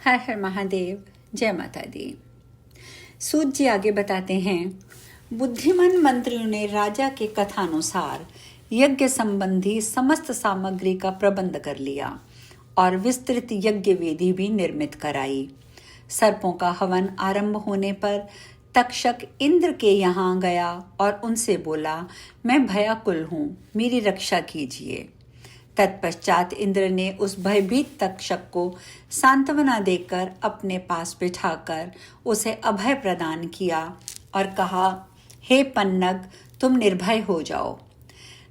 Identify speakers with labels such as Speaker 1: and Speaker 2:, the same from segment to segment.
Speaker 1: हर हर महादेव, जय माता दी। सूत जी आगे बताते हैं, बुद्धिमान मंत्रियों ने राजा के कथानुसार यज्ञ संबंधी समस्त सामग्री का प्रबंध कर लिया और विस्तृत यज्ञ वेदी भी निर्मित कराई। सर्पों का हवन आरंभ होने पर तक्षक इंद्र के यहाँ गया और उनसे बोला, मैं भयाकुल हूँ, मेरी रक्षा कीजिए। तत्पश्चात इंद्र ने उस भयभीत तक्षक को सांत्वना देकर अपने पास बिठाकर उसे अभय प्रदान किया और कहा, हे पन्नग, तुम निर्भय हो जाओ।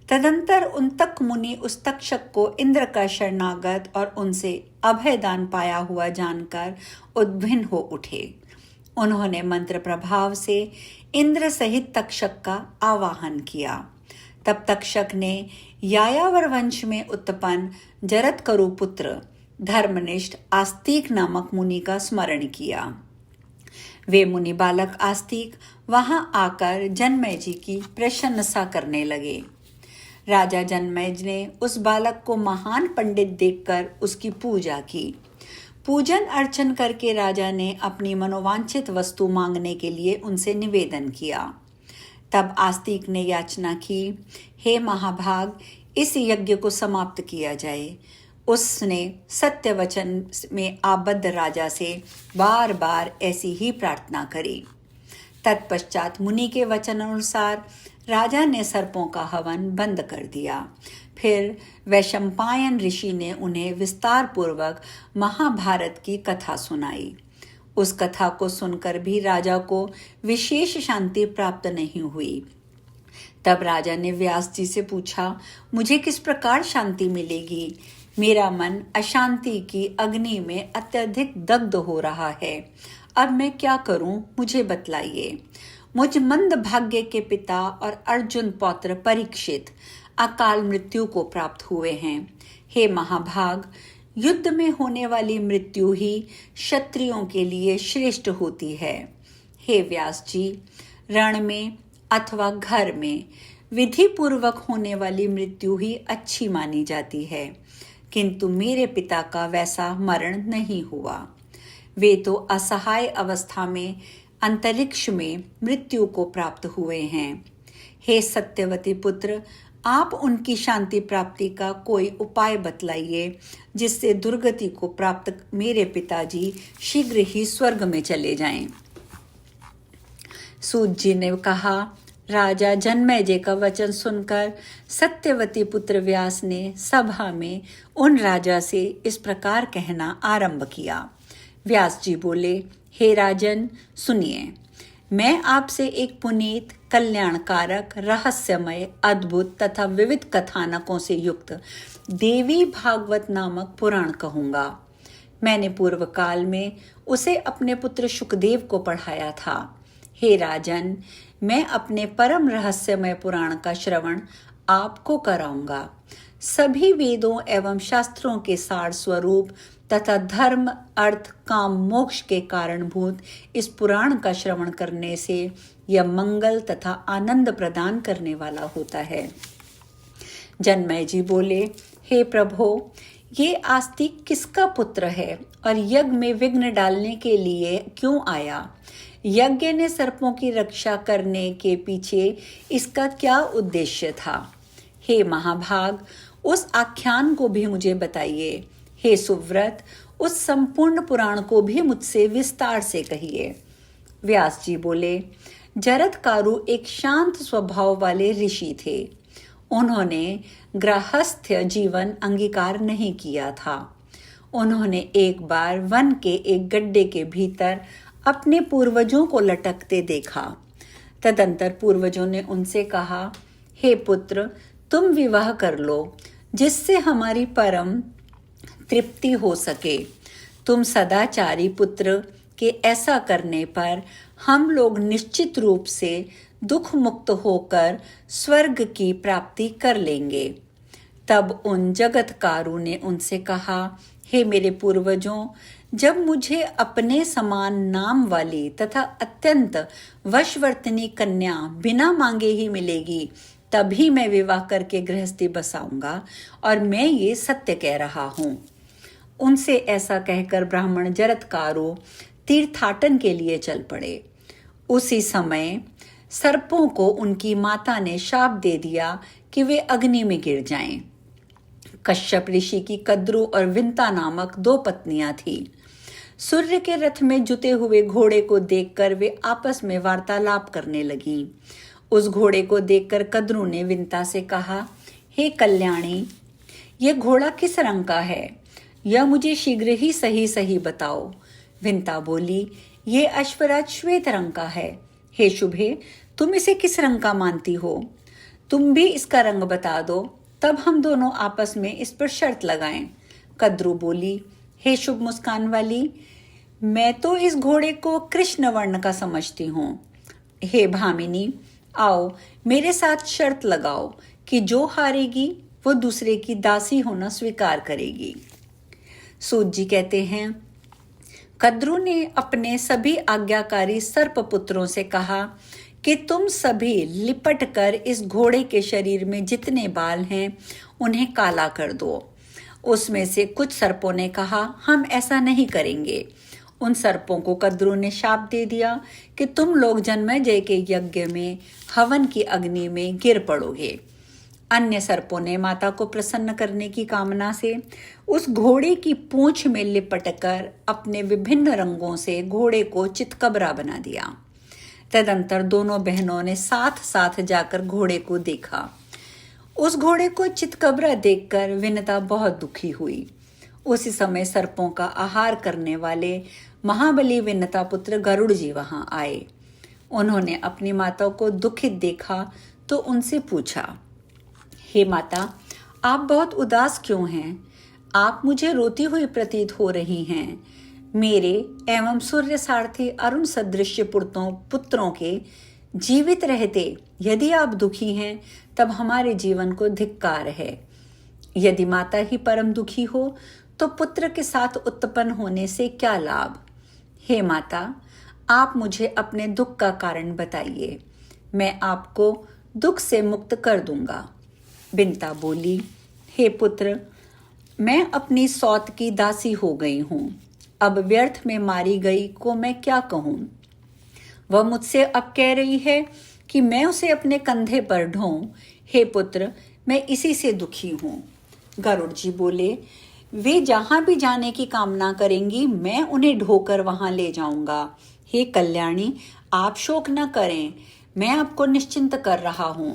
Speaker 1: तदंतर उन तक मुनि उस तक्षक को इंद्र का शरणागत और उनसे अभय दान पाया हुआ जानकर उद्भिन्न हो उठे। उन्होंने मंत्र प्रभाव से इंद्र सहित तक्षक का आवाहन किया। तब तक्षक ने यायावर वंश में उत्पन्न जरत्करु पुत्र धर्मनिष्ठ आस्तिक नामक मुनि का स्मरण किया। वे मुनि बालक आस्तिक वहां आकर जन्मेजय जी की प्रशंसा करने लगे। राजा जन्मेजय ने उस बालक को महान पंडित देखकर उसकी पूजा की। पूजन अर्चन करके राजा ने अपनी मनोवांछित वस्तु मांगने के लिए उनसे निवेदन किया। तब आस्तिक ने याचना की, हे महाभाग, इस यज्ञ को समाप्त किया जाए। उसने सत्य वचन में आबद्ध राजा से बार बार ऐसी ही प्रार्थना करी। तत्पश्चात मुनि के वचन अनुसार राजा ने सर्पों का हवन बंद कर दिया। फिर वैशंपायन ऋषि ने उन्हें विस्तार पूर्वक महाभारत की कथा सुनाई। उस कथा को सुनकर भी राजा को विशेष शांति प्राप्त नहीं हुई। तब राजा ने व्यास जी से पूछा, मुझे किस प्रकार शांति मिलेगी? मेरा मन अशांति की अग्नि में अत्यधिक दग्ध हो रहा है। अब मैं क्या करूं, मुझे बतलाइए। मुझ मंद भाग्य के पिता और अर्जुन पौत्र परीक्षित अकाल मृत्यु को प्राप्त हुए हैं। हे महाभाग, युद्ध में होने वाली मृत्यु ही क्षत्रियों के लिए श्रेष्ठ होती है। हे व्यास जी, रण में अथवा घर में विधि पूर्वक होने वाली मृत्यु ही अच्छी मानी जाती है, किंतु मेरे पिता का वैसा मरण नहीं हुआ। वे तो असहाय अवस्था में अंतरिक्ष में मृत्यु को प्राप्त हुए हैं। हे सत्यवती पुत्र, आप उनकी शांति प्राप्ति का कोई उपाय बतलाइए, जिससे दुर्गति को प्राप्त मेरे पिताजी शीघ्र ही स्वर्ग में चले जाएं। सूत जी ने कहा, राजा जन्मेजय का वचन सुनकर सत्यवती पुत्र व्यास ने सभा में उन राजा से इस प्रकार कहना आरंभ किया। व्यास जी बोले, हे राजन, सुनिए। मैं आपसे एक पुनीत, कल्याणकारक, रहस्यमय, अद्भुत तथा विविध कथानकों से युक्त देवी भागवत नामक पुराण कहूँगा। मैंने पूर्व काल में उसे अपने पुत्र शुकदेव को पढ़ाया था। हे राजन, मैं अपने परम रहस्यमय पुराण का श्रवण आपको कराऊंगा। सभी वेदों एवं शास्त्रों के सार स्वरूप तथा धर्म, अर्थ, काम, मोक्ष के कारणभूत इस पुराण का श्रवण करने से यह मंगल तथा आनंद प्रदान करने वाला होता है। जन्मेजय जी बोले, हे प्रभो, ये आस्तिक किसका पुत्र है और यज्ञ में विघ्न डालने के लिए क्यों आया? यज्ञ ने सर्पों की रक्षा करने के पीछे इसका क्या उद्देश्य था? हे महाभाग, उस आख्यान को भी मुझे बताइए। हे सुव्रत, उस संपूर्ण पुराण को भी मुझसे विस्तार से कहिए। व्यास जी बोले, जरत्कारु एक शांत स्वभाव वाले ऋषि थे। उन्होंने गृहस्थ जीवन अंगीकार नहीं किया था। उन्होंने एक बार वन के एक गड्ढे के भीतर अपने पूर्वजों को लटकते देखा। तदंतर पूर्वजों ने उनसे कहा, हे पुत्र, तुम विवाह कर लो, जिससे हमारी परम तृप्ति हो सके। तुम सदाचारी पुत्र के ऐसा करने पर हम लोग निश्चित रूप से दुख मुक्त होकर स्वर्ग की प्राप्ति कर लेंगे। तब उन जगतकारु ने उनसे कहा, हे मेरे पूर्वजों, जब मुझे अपने समान नाम वाली तथा अत्यंत वशवर्तनी कन्या बिना मांगे ही मिलेगी, तभी मैं विवाह करके गृहस्थी बसाऊंगा, और मैं ये सत्य कह रहा हूँ। उनसे ऐसा कहकर ब्राह्मण जरत्कारु तीर्थाटन के लिए चल पड़े। उसी समय सर्पों को उनकी माता ने शाप दे दिया कि वे अग्नि में गिर जाएं। कश्यप ऋषि की कद्रु और विंता नामक 2 पत्नियां थीं। सूर्य के रथ में जुते हुए घोड़े को देखकर वे आपस में वार्तालाप करने लगीं। उस घोड़े को देखकर कद्रु ने विंता से कहा, हे कल्याणी, यह घोड़ा किस रंग का है? यह मुझे शीघ्र ही सही सही बताओ। विंता बोली, ये अश्वराज श्वेत रंग का है। हे शुभे, तुम इसे किस रंग का मानती हो? तुम भी इसका रंग बता दो, तब हम दोनों आपस में इस पर शर्त लगाएं। कद्रु बोली, हे शुभ मुस्कान वाली, मैं तो इस घोड़े को कृष्ण वर्ण का समझती हूँ। हे भामिनी, आओ मेरे साथ शर्त लगाओ कि जो हारेगी वो दूसरे की दासी होना स्वीकार करेगी। सूत जी कहते हैं, कद्रु ने अपने सभी आज्ञाकारी सर्पपुत्रों से कहा कि तुम सभी लिपट कर इस घोड़े के शरीर में जितने बाल हैं उन्हें काला कर दो। उसमें से कुछ सर्पों ने कहा, हम ऐसा नहीं करेंगे। उन सर्पों को कद्रु ने शाप दे दिया कि तुम लोग जन्मेजय के यज्ञ में हवन की अग्नि में गिर पड़ोगे। अन्य सर्पों ने माता को प्रसन्न करने की कामना से उस घोड़े की पूंछ में लिपटकर अपने विभिन्न रंगों से घोड़े को चितकबरा बना दिया। तदंतर दोनों बहनों ने साथ साथ जाकर घोड़े को देखा। उस घोड़े को चितकबरा देखकर विनता बहुत दुखी हुई। उसी समय सर्पों का आहार करने वाले महाबली विनता पुत्र गरुड़ जी वहां आए। उन्होंने अपनी माता को दुखित देखा तो उनसे पूछा, हे माता, आप बहुत उदास क्यों हैं? आप मुझे रोती हुई प्रतीत हो रही हैं। मेरे एवं सूर्य सारथी अरुण सदृश पुत्रों के जीवित रहते यदि आप दुखी हैं तब हमारे जीवन को धिक्कार है। यदि माता ही परम दुखी हो तो पुत्र के साथ उत्पन्न होने से क्या लाभ? हे माता, आप मुझे अपने दुख का कारण बताइए, मैं आपको दुख से मुक्त कर दूंगा। विंता बोली, हे पुत्र, मैं अपनी सौत की दासी हो गई हूं। अब व्यर्थ में मारी गई को मैं क्या कहूं? वह मुझसे अब कह रही है कि मैं उसे अपने कंधे पर ढोऊं। हे पुत्र, मैं इसी से दुखी हूं। गरुड़ जी बोले, वे जहां भी जाने की कामना करेंगी मैं उन्हें ढोकर वहां ले जाऊंगा। हे कल्याणी, आप शोक न करें, मैं आपको निश्चिंत कर रहा हूं।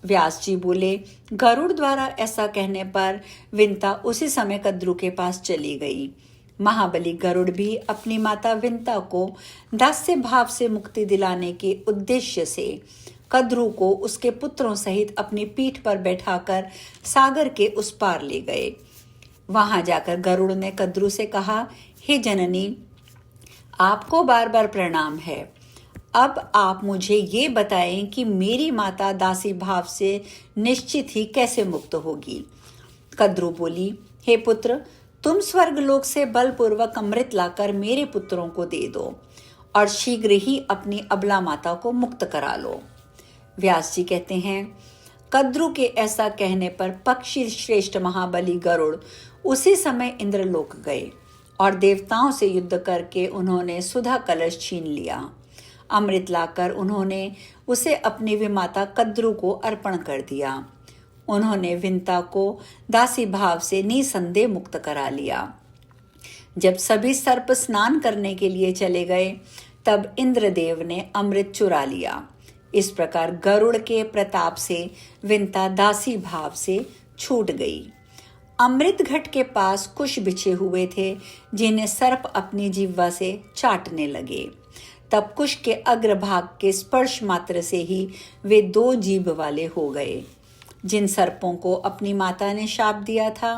Speaker 1: व्यास जी बोले, गरुड़ द्वारा ऐसा कहने पर विंता उसी समय कद्रु के पास चली गई। महाबली गरुड़ भी अपनी माता विंता को दास्य भाव से मुक्ति दिलाने के उद्देश्य से कद्रु को उसके पुत्रों सहित अपनी पीठ पर बैठाकर सागर के उस पार ले गए। वहां जाकर गरुड़ ने कद्रु से कहा, हे जननी, आपको बार बार प्रणाम है। अब आप मुझे ये बताएं कि मेरी माता दासी भाव से निश्चित ही कैसे मुक्त होगी। कद्रु बोली, हे पुत्र, तुम स्वर्गलोक से बलपूर्वक अमृत लाकर मेरे पुत्रों को दे दो और शीघ्र ही अपनी अबला माता को मुक्त करा लो। व्यास जी कहते हैं, कद्रु के ऐसा कहने पर पक्षी श्रेष्ठ महाबली गरुड़ उसी समय इंद्रलोक गए और देवताओं से युद्ध करके उन्होंने सुधा कलश छीन लिया। अमृत लाकर उन्होंने उसे अपनी विमाता कद्रु को अर्पण कर दिया। उन्होंने विंता को दासी भाव से निसंदेह मुक्त करा लिया। जब सभी सर्प स्नान करने के लिए चले गए तब इंद्रदेव ने अमृत चुरा लिया। इस प्रकार गरुड़ के प्रताप से विंता दासी भाव से छूट गई। अमृत घट के पास कुश बिछे हुए थे जिन्हें सर्प अपनी जिह्वा से चाटने लगे। तब कुश के अग्रभाग के स्पर्श मात्र से ही वे 2 जीभ वाले हो गए। जिन सर्पों को अपनी माता ने शाप दिया था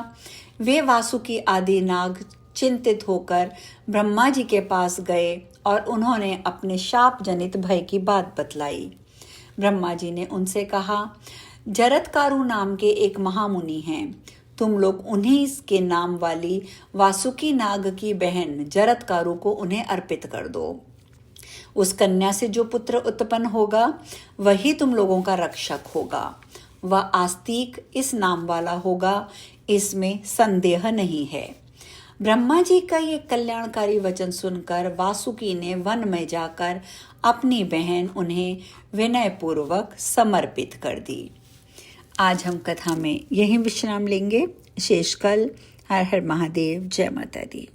Speaker 1: वे वासुकी आदि नाग चिंतित होकर ब्रह्मा जी के पास गए और उन्होंने अपने शाप जनित भय की बात बतलाई। ब्रह्मा जी ने उनसे कहा, जरत्कारु नाम के एक महामुनि हैं, तुम लोग उन्हीं के नाम वाली वासुकी नाग की बहन जरत्कारु को उन्हें अर्पित कर दो। उस कन्या से जो पुत्र उत्पन्न होगा वही तुम लोगों का रक्षक होगा। वह आस्तिक इस नाम वाला होगा, इसमें संदेह नहीं है। ब्रह्मा जी का ये कल्याणकारी वचन सुनकर वासुकी ने वन में जाकर अपनी बहन उन्हें विनय पूर्वक समर्पित कर दी। आज हम कथा में यही विश्राम लेंगे। शेष कल। हर हर महादेव। जय माता दी।